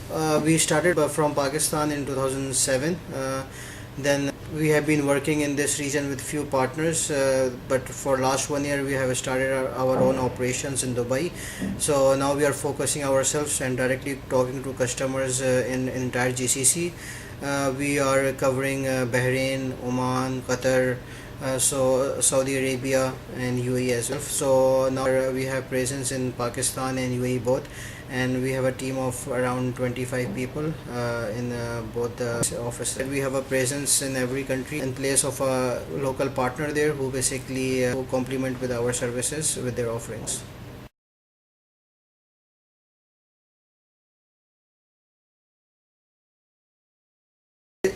We started from Pakistan in 2007. Then we have been working in this region with few partners, but for last 1 year we have started our own operations in Dubai. So now we are focusing ourselves and directly talking to customers in entire GCC. We are covering Bahrain, Oman, Qatar, so Saudi Arabia and UAE as well. So now we have presence in Pakistan and UAE both, and we have a team of around 25 people in both the offices. We have a presence in every country in place of a local partner there who basically complement with our services with their offerings.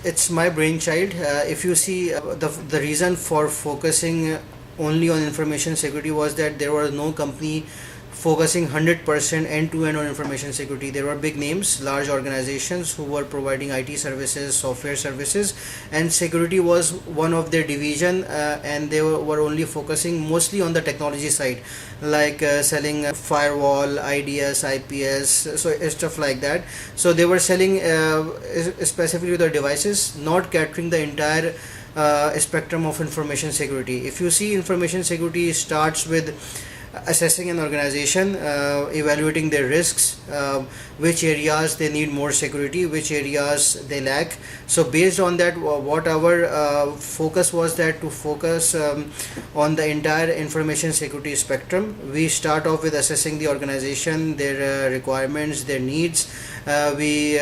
It's my brainchild. If you see, the reason for focusing only on information security was that there was no company focusing 100% end-to-end on information security. There were big names, large organizations who were providing IT services, software services, and security was one of their division, and they were only focusing mostly on the technology side, like selling firewall, IDS, IPS, so stuff like that. So they were selling specifically their devices, not capturing the entire spectrum of information security. If you see, information security starts with assessing an organization, evaluating their risks, which areas they need more security, which areas they lack. So based on that, what our focus was, that to focus on the entire information security spectrum. We start off with assessing the organization, their requirements, their needs. We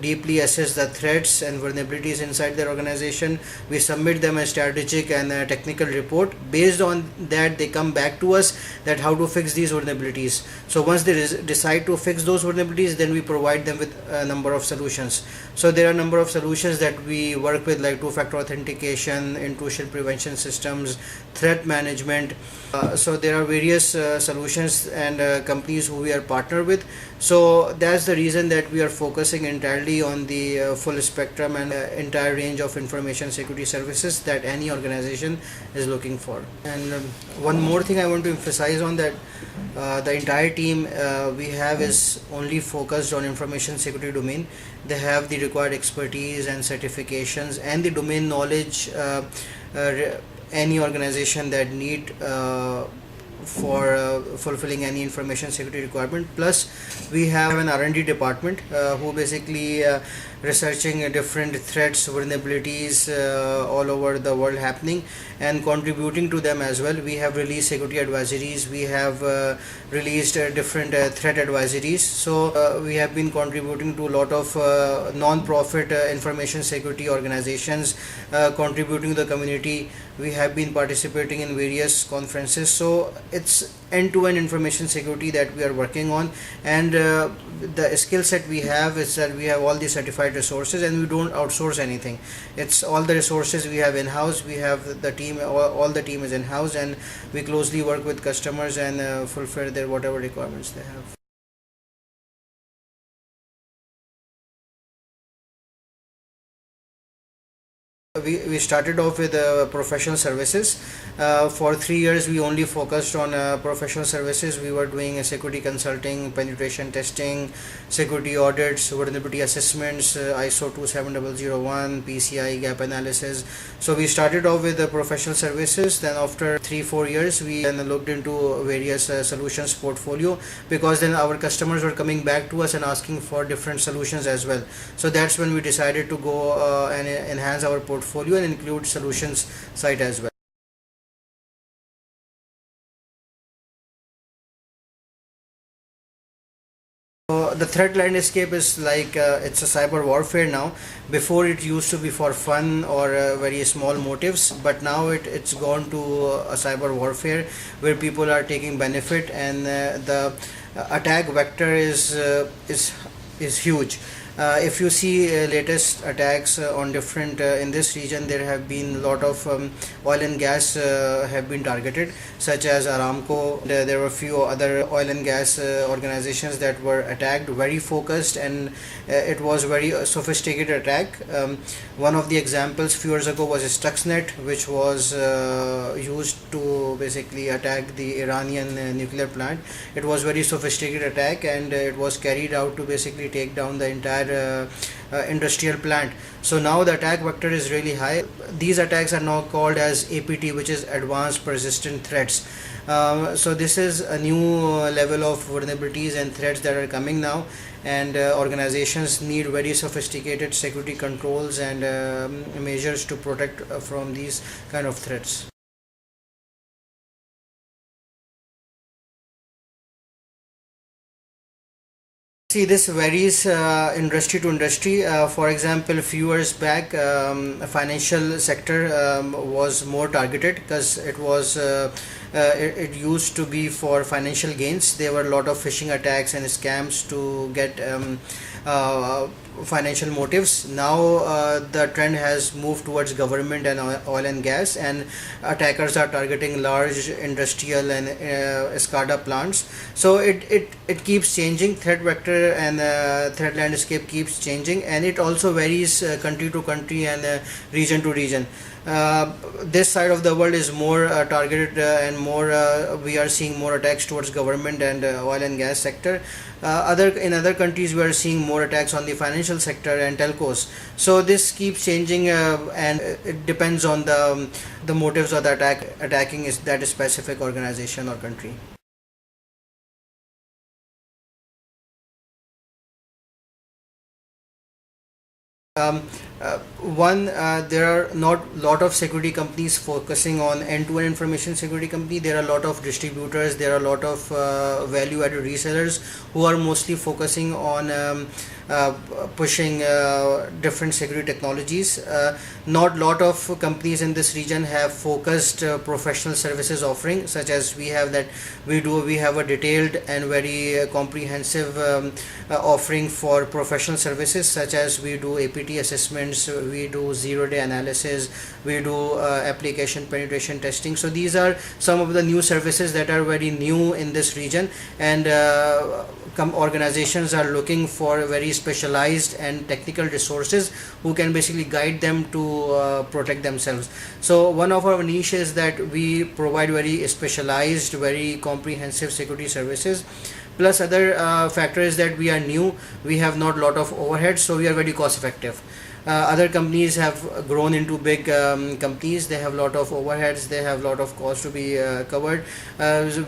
deeply assess the threats and vulnerabilities inside their organization. We submit them a strategic and a technical report. Based on that, they come back to us that how to fix these vulnerabilities. So once they decide to fix those vulnerabilities, then we provide them with a number of solutions. So there are a number of solutions that we work with, like two-factor authentication, intrusion prevention systems, threat management. So there are various solutions and companies who we are partnered with. So that's the reason that we are focusing entirely on the full spectrum and entire range of information security services that any organization is looking for. And one more thing I want to emphasize on that, the entire team we have is only focused on information security domain. They have the required expertise and certifications and the domain knowledge any organization that need for fulfilling any information security requirement. Plus we have an R&D department who basically researching different threats, vulnerabilities all over the world happening and contributing to them as well. We have released security advisories, we have released different threat advisories. So we have been contributing to a lot of non-profit information security organizations, contributing to the community. We have been participating in various conferences. So it's end-to-end information security that we are working on, and the skill set we have is that we have all the certified resources and we don't outsource anything. It's all the resources we have in-house. We have the team, all the team is in-house, and we closely work with customers and fulfill their whatever requirements they have. We started off with professional services. For 3 years we only focused on professional services. We were doing security consulting, penetration testing, security audits, vulnerability assessments, ISO 27001, PCI gap analysis. So we started off with the professional services. Then after 3-4 years we then looked into various solutions portfolio, because then our customers were coming back to us and asking for different solutions as well. So that's when we decided to go and enhance our portfolio and include solutions side as well. The threat landscape is like it's a cyber warfare now. Before it used to be for fun or very small motives, but now it's gone to a cyber warfare where people are taking benefit, and the attack vector is huge. If you see latest attacks on different in this region, there have been a lot of oil and gas have been targeted, such as Aramco. There were a few other oil and gas organizations that were attacked, very focused, and it was very sophisticated attack. One of the examples few years ago was Stuxnet, which was used to basically attack the Iranian nuclear plant. It was very sophisticated attack, and it was carried out to basically take down the entire industrial plant. So now the attack vector is really high. These attacks are now called as APT, which is advanced persistent threats. So this is a new level of vulnerabilities and threats that are coming now, and organizations need very sophisticated security controls and measures to protect from these kind of threats. See, this varies industry to industry. For example, a few years back, financial sector was more targeted because it used to be for financial gains. There were a lot of phishing attacks and scams to get financial motives. Now the trend has moved towards government and oil and gas, and attackers are targeting large industrial and SCADA plants. So it keeps changing. Threat vector and threat landscape keeps changing, and it also varies country to country and region to region. This side of the world is more targeted and more we are seeing more attacks towards government and oil and gas sector. In other countries we are seeing more attacks on the financial sector and telcos. So this keeps changing, and it depends on the motives of the attacking is that specific organization or country. Um, there are not lot of security companies focusing on end-to-end information security company. There are a lot of distributors, there are a lot of value-added resellers who are mostly focusing on uh, pushing different security technologies. Not lot of companies in this region have focused professional services offering, such as we have that we have a detailed and very comprehensive offering for professional services, such as we do APT assessments, we do zero-day analysis, we do application penetration testing. So these are some of the new services that are very new in this region, and organizations are looking for very specialized and technical resources who can basically guide them to protect themselves. So one of our niche is that we provide very specialized, very comprehensive security services. Plus other factor is that we are new, we have not lot of overhead, so we are very cost effective. Other companies have grown into big companies, they have lot of overheads, they have lot of costs to be covered.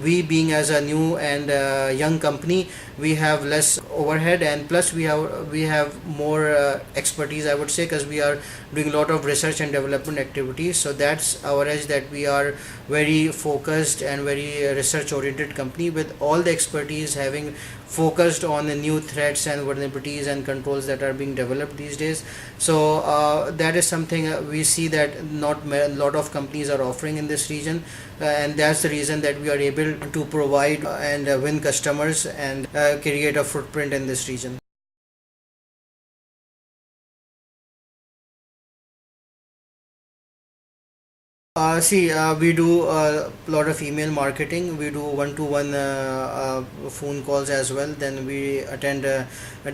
We being as a new and young company, we have less overhead, and plus we have more expertise, I would say, because we are doing a lot of research and development activities. So that's our edge, that we are very focused and very research oriented company with all the expertise, having focused on the new threats and vulnerabilities and controls that are being developed these days. So that is something we see that not a lot of companies are offering in this region, and that's the reason that we are able to provide and win customers and create a footprint in this region. We do a lot of email marketing. We do one-to-one phone calls as well. Then we attend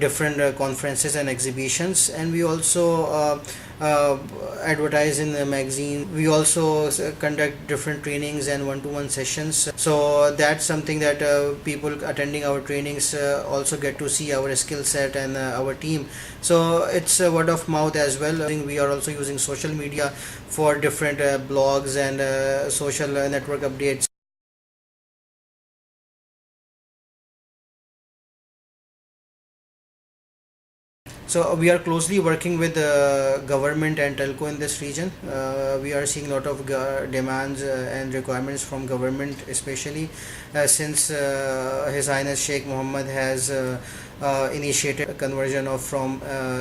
different conferences and exhibitions, and we also uh, advertise in the magazine. We also conduct different trainings and one-to-one sessions. So that's something that people attending our trainings also get to see our skill set and our team. So it's word of mouth as well. We are also using social media for different blogs and social network updates. So we are closely working with the government and telco in this region. We are seeing a lot of demands and requirements from government, especially since His Highness Sheikh Mohammed has initiated conversion of from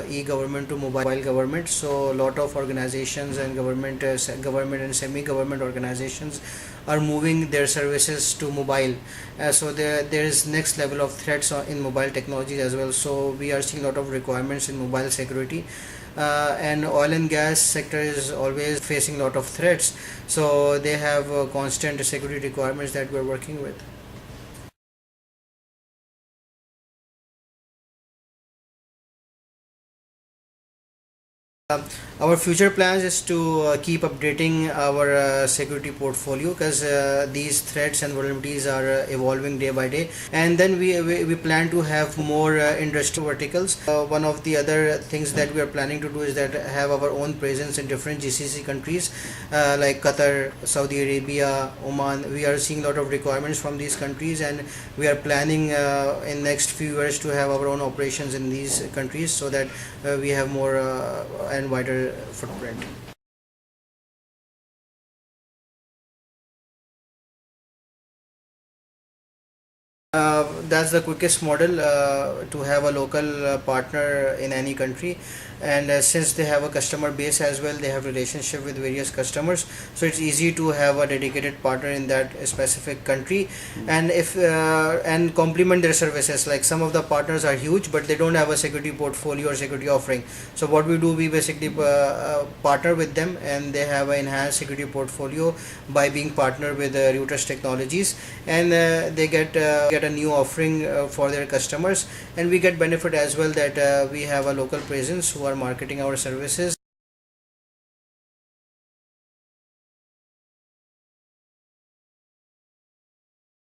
e-government to mobile government. So a lot of organizations and government and semi-government organizations are moving their services to mobile. So there is next level of threats in mobile technologies as well. So we are seeing a lot of requirements in mobile security. And oil and gas sector is always facing a lot of threats, so they have constant security requirements that we're working with. Our future plans is to keep updating our security portfolio, because these threats and vulnerabilities are evolving day by day, and then we plan to have more industry verticals. One of the other things that we are planning to do is that have our own presence in different GCC countries like Qatar, Saudi Arabia, Oman. We are seeing a lot of requirements from these countries, and we are planning in next few years to have our own operations in these countries, so that we have more and wider footprint. That's the quickest model to have a local partner in any country, and since they have a customer base as well, they have relationship with various customers, so it's easy to have a dedicated partner in that specific country. And if and complement their services, like some of the partners are huge but they don't have a security portfolio or security offering. So what we do, we basically partner with them, and they have an enhanced security portfolio by being partner with Rewterz technologies, and they get a new offering for their customers, and we get benefit as well that we have a local presence who are marketing our services.